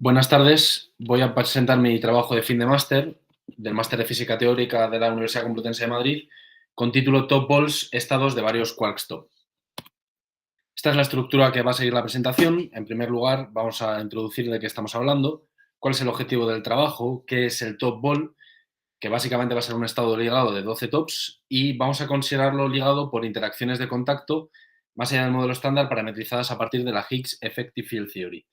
Buenas tardes. Voy a presentar mi trabajo de fin de máster, del máster de Física Teórica de la Universidad Complutense de Madrid, con título Top Balls, estados de varios quarks top. Esta es la estructura que va a seguir la presentación. En primer lugar, vamos a introducir de qué estamos hablando, cuál es el objetivo del trabajo, qué es el top ball, que básicamente va a ser un estado ligado de 12 tops, y vamos a considerarlo ligado por interacciones de contacto más allá del modelo estándar parametrizadas a partir de la Higgs Effective Field Theory.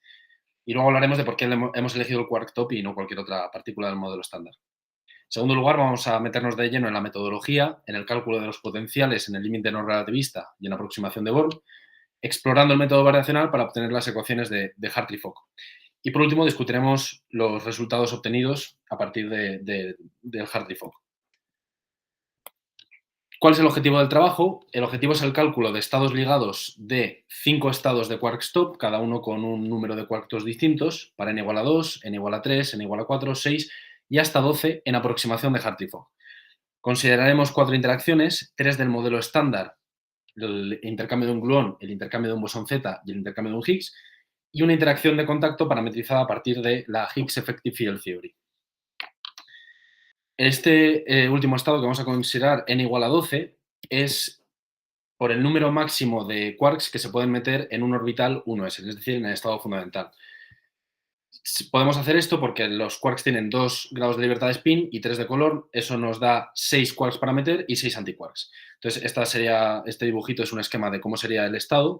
Y luego hablaremos de por qué hemos elegido el quark top y no cualquier otra partícula del modelo estándar. En segundo lugar, vamos a meternos de lleno en la metodología, en el cálculo de los potenciales en el límite no relativista y en aproximación de Born, explorando el método variacional para obtener las ecuaciones de Hartree-Fock. Y por último, discutiremos los resultados obtenidos a partir del Hartree-Fock. ¿Cuál es el objetivo del trabajo? El objetivo es el cálculo de estados ligados de 5 estados de quarks top, cada uno con un número de quarks distintos, para n igual a 2, n igual a 3, n igual a 4, 6 y hasta 12 en aproximación de Hartree-Fock. Consideraremos 4 interacciones, 3 del modelo estándar, el intercambio de un gluón, el intercambio de un bosón Z y el intercambio de un Higgs, y una interacción de contacto parametrizada a partir de la Higgs Effective Field Theory. Este último estado que vamos a considerar n igual a 12 es por el número máximo de quarks que se pueden meter en un orbital 1s, es decir, en el estado fundamental. Podemos hacer esto porque los quarks tienen 2 grados de libertad de spin y 3 de color, eso nos da 6 quarks para meter y 6 antiquarks. Entonces, este dibujito es un esquema de cómo sería el estado.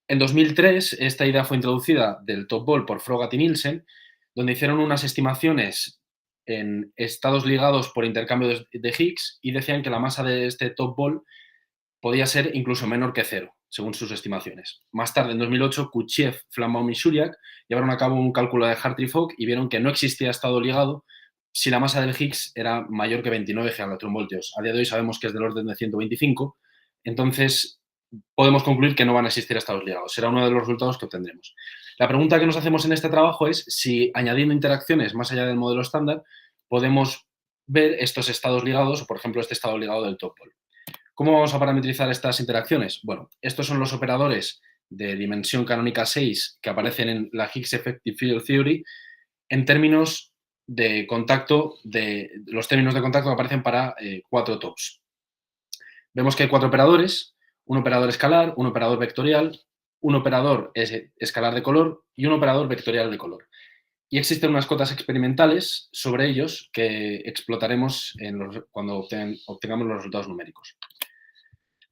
En 2003, esta idea fue introducida del top ball por Frogat y Nielsen, donde hicieron unas estimaciones en estados ligados por intercambio de Higgs y decían que la masa de este top ball podía ser incluso menor que cero, según sus estimaciones. Más tarde, en 2008, Kuchiev, Flambaum y Shuriak llevaron a cabo un cálculo de Hartree-Fock y vieron que no existía estado ligado si la masa del Higgs era mayor que 29 gigaelectronvoltios. A día de hoy sabemos que es del orden de 125, entonces podemos concluir que no van a existir estados ligados. Será uno de los resultados que obtendremos. La pregunta que nos hacemos en este trabajo es si, añadiendo interacciones más allá del modelo estándar, podemos ver estos estados ligados o, por ejemplo, este estado ligado del top ball. ¿Cómo vamos a parametrizar estas interacciones? Bueno, estos son los operadores de dimensión canónica 6 que aparecen en la Higgs Effective Field Theory en términos de contacto, los términos de contacto que aparecen para 4 tops. Vemos que hay 4 operadores, un operador escalar, un operador vectorial, un operador escalar de color y un operador vectorial de color. Y existen unas cotas experimentales sobre ellos que explotaremos cuando obtengamos los resultados numéricos.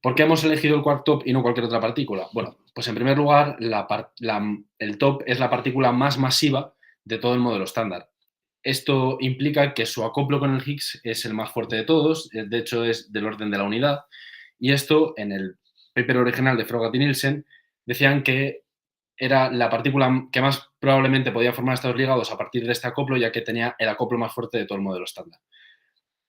¿Por qué hemos elegido el quark top y no cualquier otra partícula? Bueno, pues en primer lugar, el top es la partícula más masiva de todo el modelo estándar. Esto implica que su acoplo con el Higgs es el más fuerte de todos, de hecho es del orden de la unidad, y esto en el paper original de Frogat y Nielsen decían que era la partícula que más probablemente podía formar estados ligados a partir de este acoplo, ya que tenía el acoplo más fuerte de todo el modelo estándar.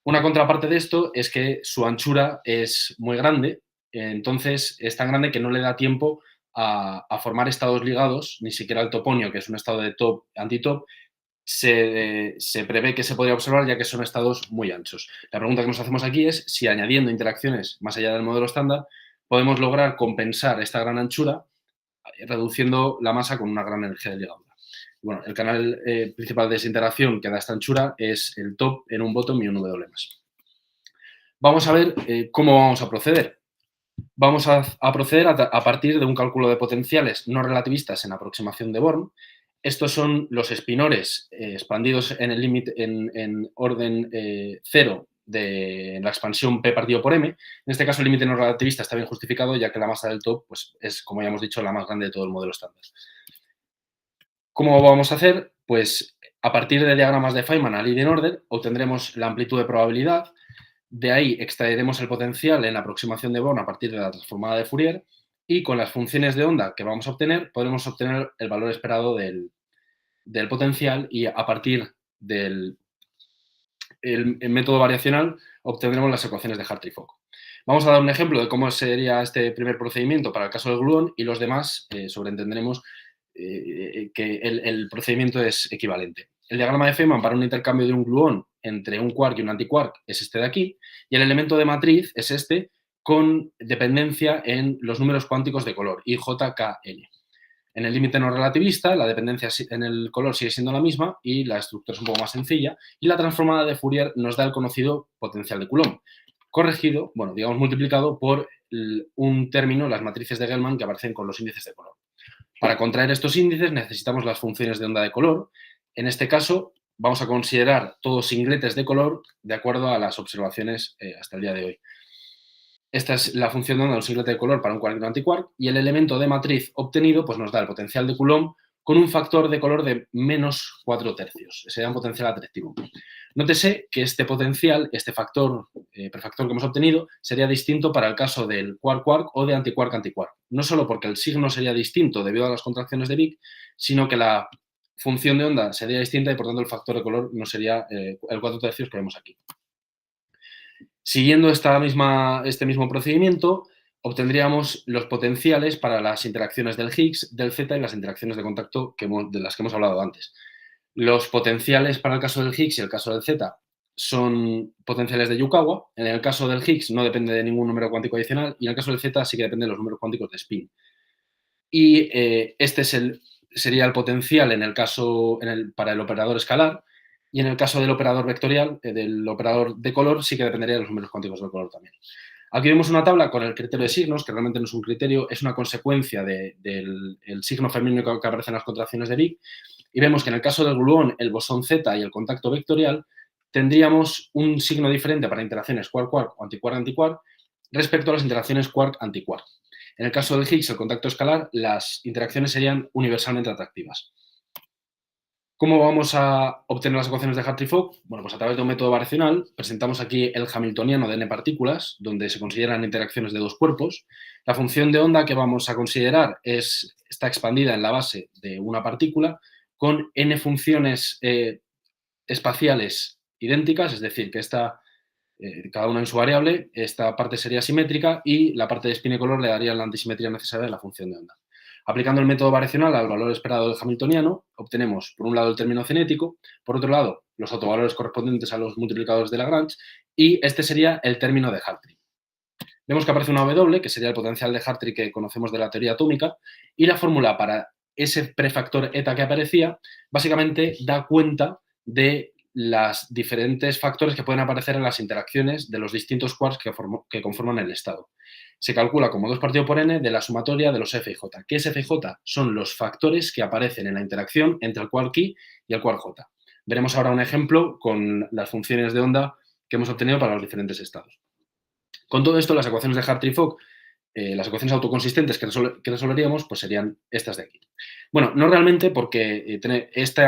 Una contraparte de esto es que su anchura es muy grande, entonces es tan grande que no le da tiempo a formar estados ligados, ni siquiera el toponio, que es un estado de top antitop, se prevé que se podría observar ya que son estados muy anchos. La pregunta que nos hacemos aquí es si añadiendo interacciones más allá del modelo estándar podemos lograr compensar esta gran anchura reduciendo la masa con una gran energía de ligadura. Bueno, el canal principal de esa interacción que da esta anchura es el top en un bottom y un W+. Vamos a ver cómo vamos a proceder. Vamos a proceder a partir de un cálculo de potenciales no relativistas en aproximación de Born. Estos son los espinores expandidos en el límite en orden 0 de la expansión P partido por M. En este caso, el límite no relativista está bien justificado, ya que la masa del top pues, es, como ya hemos dicho, la más grande de todo el modelo estándar. ¿Cómo vamos a hacer? Pues a partir de diagramas de Feynman a leading order obtendremos la amplitud de probabilidad. De ahí extraeremos el potencial en la aproximación de Born a partir de la transformada de Fourier y con las funciones de onda que vamos a obtener podremos obtener el valor esperado del potencial y a partir del método variacional obtendremos las ecuaciones de Hartree-Fock. Vamos a dar un ejemplo de cómo sería este primer procedimiento para el caso del gluón y los demás sobreentenderemos que el procedimiento es equivalente. El diagrama de Feynman para un intercambio de un gluón entre un quark y un antiquark es este de aquí, y el elemento de matriz es este con dependencia en los números cuánticos de color, I, J, K, N. En el límite no relativista, la dependencia en el color sigue siendo la misma y la estructura es un poco más sencilla, y la transformada de Fourier nos da el conocido potencial de Coulomb, corregido, bueno, digamos multiplicado por un término, las matrices de Gell-Mann, que aparecen con los índices de color. Para contraer estos índices necesitamos las funciones de onda de color. En este caso, vamos a considerar todos singletes de color de acuerdo a las observaciones hasta el día de hoy. Esta es la función de onda de un singlete de color para un quark y un antiquark, y el elemento de matriz obtenido pues, nos da el potencial de Coulomb con un factor de color de menos 4/3. Sería un potencial atractivo. Nótese que este potencial, este factor, prefactor que hemos obtenido, sería distinto para el caso del quark-quark o de antiquark-antiquark. No solo porque el signo sería distinto debido a las contracciones de Wick, sino que la función de onda sería distinta y por tanto el factor de color no sería el 4/3 que vemos aquí. Siguiendo este mismo procedimiento, obtendríamos los potenciales para las interacciones del Higgs, del Z y las interacciones de contacto de las que hemos hablado antes. Los potenciales para el caso del Higgs y el caso del Z son potenciales de Yukawa. En el caso del Higgs no depende de ningún número cuántico adicional y en el caso del Z sí que depende de los números cuánticos de spin. Y este sería el potencial para el operador escalar, y en el caso del operador vectorial, del operador de color, sí que dependería de los números cuánticos del color también. Aquí vemos una tabla con el criterio de signos, que realmente no es un criterio, es una consecuencia del signo femenino que aparece en las contracciones de Wick, y vemos que en el caso del gluón, el bosón Z y el contacto vectorial, tendríamos un signo diferente para interacciones quark-quark o antiquark-antiquark respecto a las interacciones quark-antiquark. En el caso del Higgs, el contacto escalar, las interacciones serían universalmente atractivas. ¿Cómo vamos a obtener las ecuaciones de Hartree-Fock? Bueno, pues a través de un método variacional. Presentamos aquí el hamiltoniano de n partículas, donde se consideran interacciones de dos cuerpos. La función de onda que vamos a considerar está expandida en la base de una partícula con n funciones espaciales idénticas, es decir, que cada una en su variable, esta parte sería simétrica y la parte de spin y color le daría la antisimetría necesaria de la función de onda. Aplicando el método variacional al valor esperado del hamiltoniano, obtenemos, por un lado, el término cinético, por otro lado, los autovalores correspondientes a los multiplicadores de Lagrange, y este sería el término de Hartree. Vemos que aparece una W, que sería el potencial de Hartree que conocemos de la teoría atómica, y la fórmula para ese prefactor eta que aparecía, básicamente da cuenta de los diferentes factores que pueden aparecer en las interacciones de los distintos quarks que conforman el estado. Se calcula como 2 partido por n de la sumatoria de los f y j. ¿Qué es f y j? Son los factores que aparecen en la interacción entre el quark i y el quark j. Veremos ahora un ejemplo con las funciones de onda que hemos obtenido para los diferentes estados. Con todo esto, las ecuaciones de Hartree-Fock, las ecuaciones autoconsistentes que resolveríamos, pues serían estas de aquí. Bueno, no realmente, porque este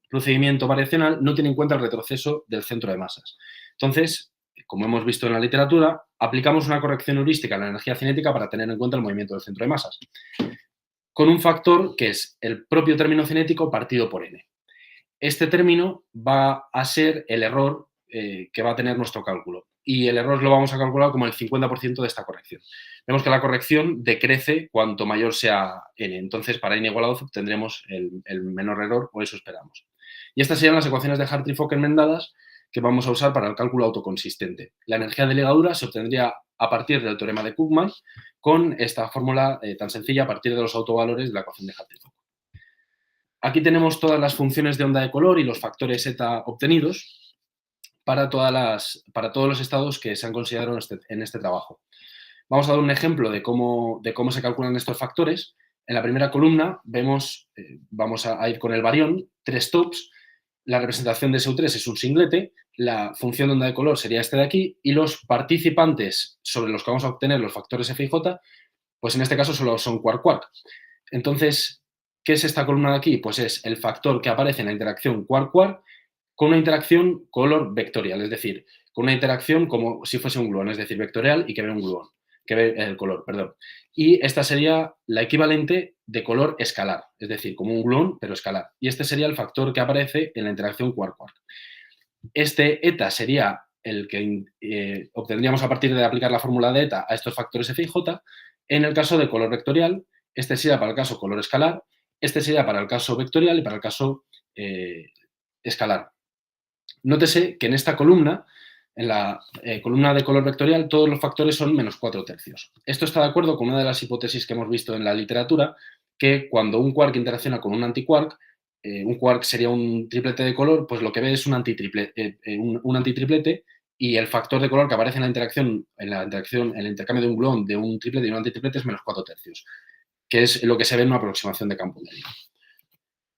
procedimiento variacional no tiene en cuenta el retroceso del centro de masas. Entonces, como hemos visto en la literatura, aplicamos una corrección heurística a la energía cinética para tener en cuenta el movimiento del centro de masas, con un factor que es el propio término cinético partido por n. Este término va a ser el error que va a tener nuestro cálculo, y el error lo vamos a calcular como el 50% de esta corrección. Vemos que la corrección decrece cuanto mayor sea n, entonces para n igual a 12 obtendremos el menor error, o eso esperamos. Y estas serían las ecuaciones de Hartree-Fock enmendadas que vamos a usar para el cálculo autoconsistente. La energía de ligadura se obtendría a partir del teorema de Koopman con esta fórmula tan sencilla a partir de los autovalores de la ecuación de Hartree-Fock. Aquí tenemos todas las funciones de onda de color y los factores eta obtenidos para todos los estados que se han considerado en este trabajo. Vamos a dar un ejemplo de cómo se calculan estos factores. En la primera columna vamos a ir con el barión, 3 tops. La representación de SU3 es un singlete, la función de onda de color sería este de aquí, y los participantes sobre los que vamos a obtener los factores f y j, pues en este caso solo son quark-quark. Entonces, ¿qué es esta columna de aquí? Pues es el factor que aparece en la interacción quark-quark con una interacción color vectorial, es decir, con una interacción como si fuese un gluón, es decir, vectorial y que ve un gluón, que ve el color, perdón. Y esta sería la equivalente de color escalar, es decir, como un gluón, pero escalar. Y este sería el factor que aparece en la interacción quark-quark. Este eta sería el que obtendríamos a partir de aplicar la fórmula de eta a estos factores f y j. En el caso de color vectorial, este sería para el caso color escalar, este sería para el caso vectorial y para el caso escalar. Nótese que en esta columna, en la columna de color vectorial, todos los factores son menos 4/3. Esto está de acuerdo con una de las hipótesis que hemos visto en la literatura, que cuando un quark interacciona con un antiquark, un quark sería un triplete de color, pues lo que ve es un un antitriplete, y el factor de color que aparece en la interacción, en el intercambio de un gluón de un triplete y un antitriplete es -4/3, que es lo que se ve en una aproximación de campo medio.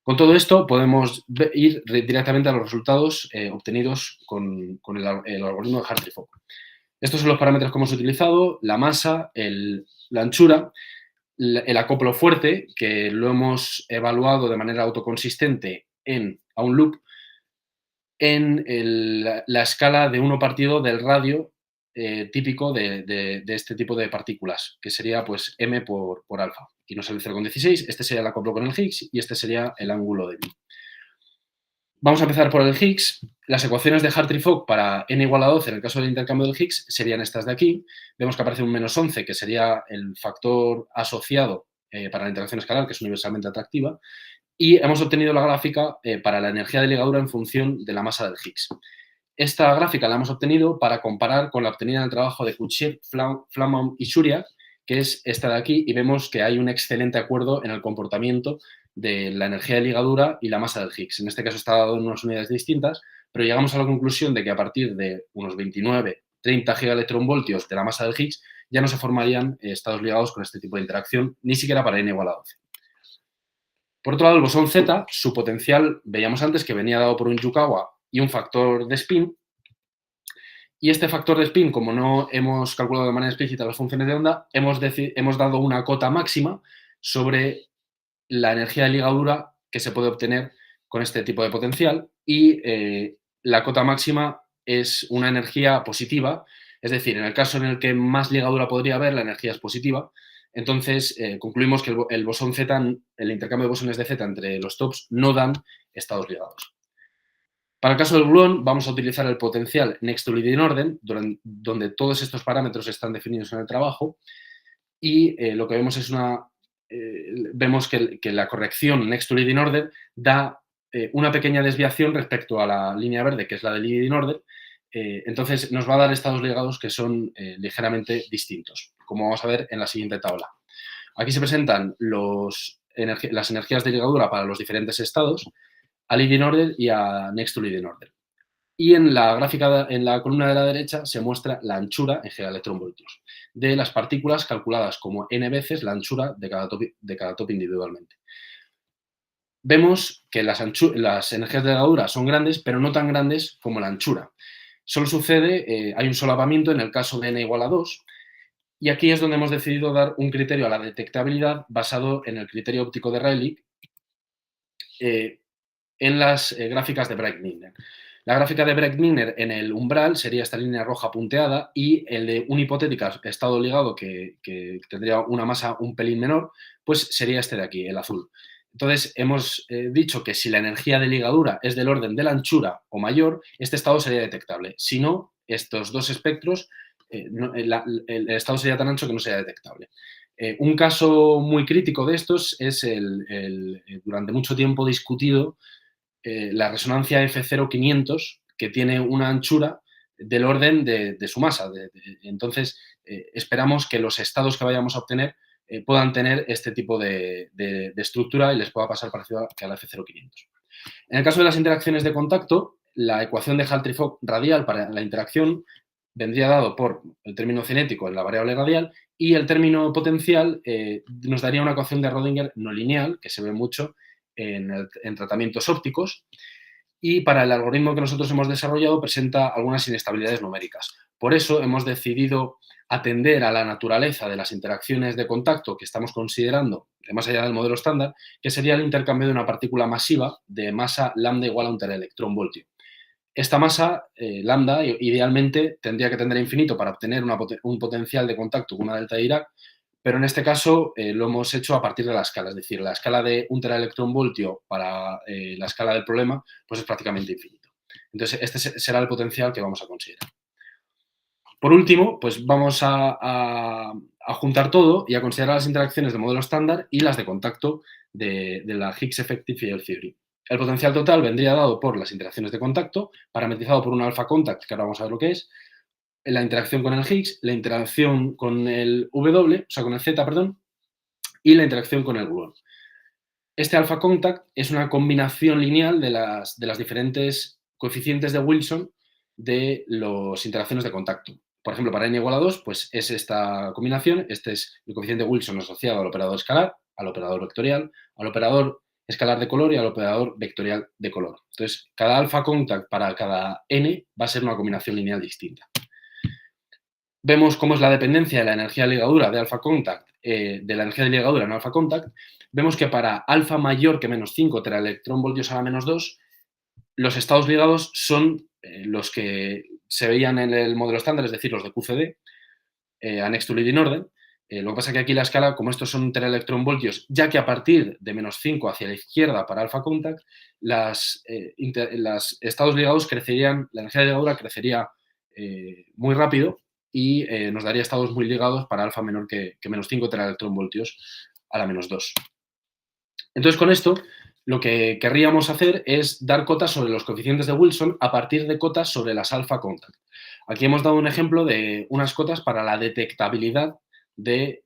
Con todo esto podemos ir directamente a los resultados obtenidos con el algoritmo de Hartree-Fock. Estos son los parámetros que hemos utilizado: la masa, la anchura, el acoplo fuerte, que lo hemos evaluado de manera autoconsistente a un loop, en la escala de 1 del radio típico de este tipo de partículas, que sería pues m por alfa, y nos sale 0,16. Este sería el acoplo con el Higgs y este sería el ángulo de pi. Vamos a empezar por el Higgs. Las ecuaciones de Hartree-Fock para n igual a 12 en el caso del intercambio del Higgs serían estas de aquí. Vemos que aparece un -11, que sería el factor asociado para la interacción escalar, que es universalmente atractiva, y hemos obtenido la gráfica para la energía de ligadura en función de la masa del Higgs. Esta gráfica la hemos obtenido para comparar con la obtenida en el trabajo de Kutscher, Flambaum y Shuria, que es esta de aquí, y vemos que hay un excelente acuerdo en el comportamiento de la energía de ligadura y la masa del Higgs. En este caso está dado en unas unidades distintas, pero llegamos a la conclusión de que a partir de unos 29-30 gigaelectronvoltios de la masa del Higgs ya no se formarían estados ligados con este tipo de interacción, ni siquiera para n igual a 12. Por otro lado, el bosón Z, su potencial, veíamos antes que venía dado por un Yukawa y un factor de spin, y este factor de spin, como no hemos calculado de manera explícita las funciones de onda, hemos dado una cota máxima sobre la energía de ligadura que se puede obtener con este tipo de potencial, y la cota máxima es una energía positiva, es decir, en el caso en el que más ligadura podría haber, la energía es positiva. Entonces, concluimos que el bosón Z, el intercambio de bosones de Z entre los tops, no dan estados ligados. Para el caso del gluón, vamos a utilizar el potencial next to leading order, donde todos estos parámetros están definidos en el trabajo, y lo que vemos es vemos que la corrección next to leading order da una pequeña desviación respecto a la línea verde, que es la de leading order. Entonces nos va a dar estados ligados que son ligeramente distintos, como vamos a ver en la siguiente tabla. Aquí se presentan las energías de ligadura para los diferentes estados, a leading order y a next to leading order. Y en la gráfica, en la columna de la derecha, se muestra la anchura en gigaelectronvoltios de las partículas calculadas como n veces la anchura de cada top individualmente. Vemos que las energías de ligadura son grandes, pero no tan grandes como la anchura. Solo sucede, hay un solapamiento en el caso de n igual a 2, y aquí es donde hemos decidido dar un criterio a la detectabilidad basado en el criterio óptico de Rayleigh en las gráficas de Breit-Wigner. La gráfica de Breit-Wigner en el umbral sería esta línea roja punteada, y el de un hipotético estado ligado que tendría una masa un pelín menor, pues sería este de aquí, el azul. Entonces, hemos dicho que si la energía de ligadura es del orden de la anchura o mayor, este estado sería detectable. Si no, estos dos espectros, el estado sería tan ancho que no sería detectable. Un caso muy crítico de estos es durante mucho tiempo discutido la resonancia F0500, que tiene una anchura del orden de su masa. Entonces, esperamos que los estados que vayamos a obtener puedan tener este tipo de estructura y les pueda pasar parecido que a la F0500. En el caso de las interacciones de contacto, la ecuación de Hartree-Fock radial para la interacción vendría dado por el término cinético en la variable radial, y el término potencial nos daría una ecuación de Rödinger no lineal, que se ve mucho en tratamientos ópticos, y para el algoritmo que nosotros hemos desarrollado presenta algunas inestabilidades numéricas. Por eso hemos decidido atender a la naturaleza de las interacciones de contacto que estamos considerando, más allá del modelo estándar, que sería el intercambio de una partícula masiva de masa lambda igual a un teraelectronvoltio. Esta masa, lambda, idealmente tendría que tender a infinito para obtener un potencial de contacto con una delta de Dirac, pero en este caso lo hemos hecho a partir de la escala, es decir, la escala de un teraelectronvoltio para la escala del problema pues es prácticamente infinito. Entonces, este será el potencial que vamos a considerar. Por último, pues vamos a juntar todo y a considerar las interacciones de modelo estándar y las de contacto de la Higgs Effective Field Theory. El potencial total vendría dado por las interacciones de contacto, parametrizado por un alpha contact, que ahora vamos a ver lo que es, la interacción con el Higgs, la interacción con el W, o sea, con el Z, perdón, y la interacción con el gluón. Este alpha contact es una combinación lineal de las diferentes coeficientes de Wilson de las interacciones de contacto. Por ejemplo, para n igual a 2, pues es esta combinación. Este es el coeficiente de Wilson asociado al operador escalar, al operador vectorial, al operador escalar de color y al operador vectorial de color. Entonces, cada alpha contact para cada n va a ser una combinación lineal distinta. Vemos cómo es la dependencia de la energía de ligadura de alpha contact, de la energía de ligadura en alpha contact. Vemos que para alfa mayor que menos 5 teraelectronvoltios a la menos 2, los estados ligados son los que se veían en el modelo estándar, es decir, los de QCD, Next to Leading Order. Lo que pasa es que aquí la escala, como estos son teraelectronvoltios, ya que a partir de menos 5 hacia la izquierda para alpha contact, los estados ligados crecerían, la energía de ligadura crecería muy rápido y nos daría estados muy ligados para alfa menor que menos 5 teraelectronvoltios a la menos 2. Entonces, con esto, lo que querríamos hacer es dar cotas sobre los coeficientes de Wilson a partir de cotas sobre las alpha contact. Aquí hemos dado un ejemplo de unas cotas para la detectabilidad de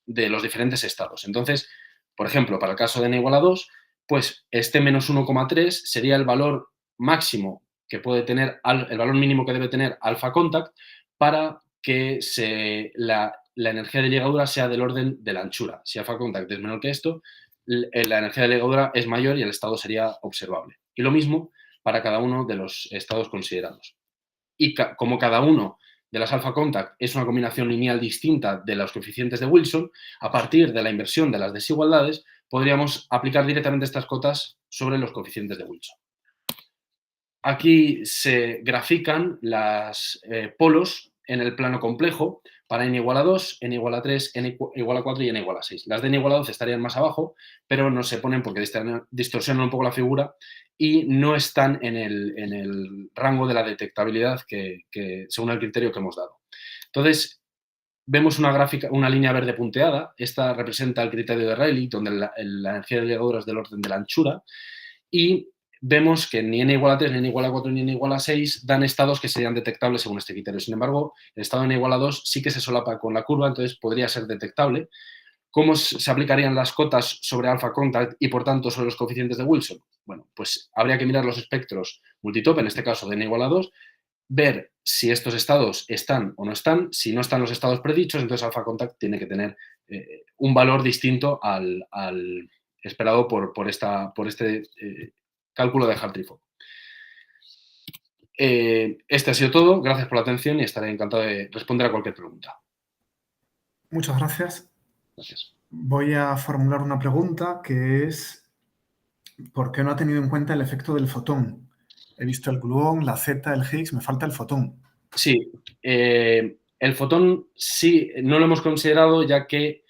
los diferentes estados. Entonces, por ejemplo, para el caso de n igual a 2, pues este menos 1,3 sería el valor máximo que puede tener, el valor mínimo que debe tener alpha contact para que la energía de ligadura sea del orden de la anchura. Si alpha contact es menor que esto, la energía de ligadura es mayor y el estado sería observable. Y lo mismo para cada uno de los estados considerados. Y como cada uno de las alpha contact es una combinación lineal distinta de los coeficientes de Wilson, a partir de la inversión de las desigualdades, podríamos aplicar directamente estas cotas sobre los coeficientes de Wilson. Aquí se grafican los polos en el plano complejo para n igual a 2, n igual a 3, n igual a 4 y n igual a 6. Las de n igual a 12 estarían más abajo, pero no se ponen porque distorsionan un poco la figura y no están en el rango de la detectabilidad que según el criterio que hemos dado. Entonces, vemos una línea verde punteada. Esta representa el criterio de Rayleigh, donde la energía de ligadura es del orden de la anchura, y vemos que ni n igual a 3, ni n igual a 4, ni n igual a 6 dan estados que serían detectables según este criterio. Sin embargo, el estado n igual a 2 sí que se solapa con la curva, entonces podría ser detectable. ¿Cómo se aplicarían las cotas sobre alpha contact y, por tanto, sobre los coeficientes de Wilson? Bueno, pues habría que mirar los espectros multitop, en este caso de n igual a 2, ver si estos estados están o no están. Si no están los estados predichos, entonces alpha contact tiene que tener un valor distinto al esperado por este cálculo de Hartree-Fock. Este ha sido todo. Gracias por la atención y estaré encantado de responder a cualquier pregunta. Muchas gracias. Gracias. Voy a formular una pregunta que es ¿por qué no ha tenido en cuenta el efecto del fotón? He visto el gluón, la Z, el Higgs, me falta el fotón. Sí, el fotón sí, no lo hemos considerado ya que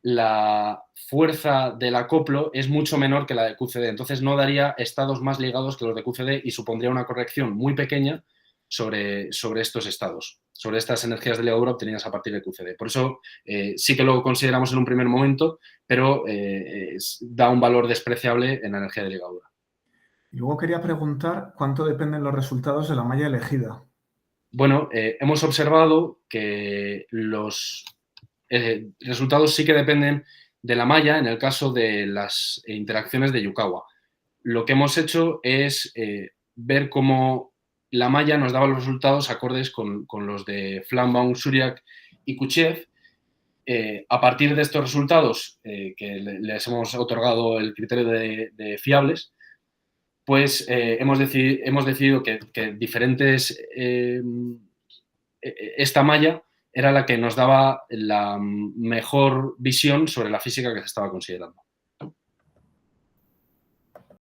la fuerza del acoplo es mucho menor que la de QCD, entonces no daría estados más ligados que los de QCD y supondría una corrección muy pequeña sobre estos estados, sobre estas energías de ligadura obtenidas a partir de QCD. Por eso sí que lo consideramos en un primer momento, pero da un valor despreciable en la energía de ligadura. Y luego quería preguntar cuánto dependen los resultados de la malla elegida. Bueno, hemos observado que los resultados sí que dependen de la malla en el caso de las interacciones de Yukawa. Lo que hemos hecho es ver cómo la malla nos daba los resultados acordes con los de Flambaum, Shuriak y Kuchev. A partir de estos resultados, que les hemos otorgado el criterio de fiables, pues hemos decidido que diferentes esta malla era la que nos daba la mejor visión sobre la física que se estaba considerando.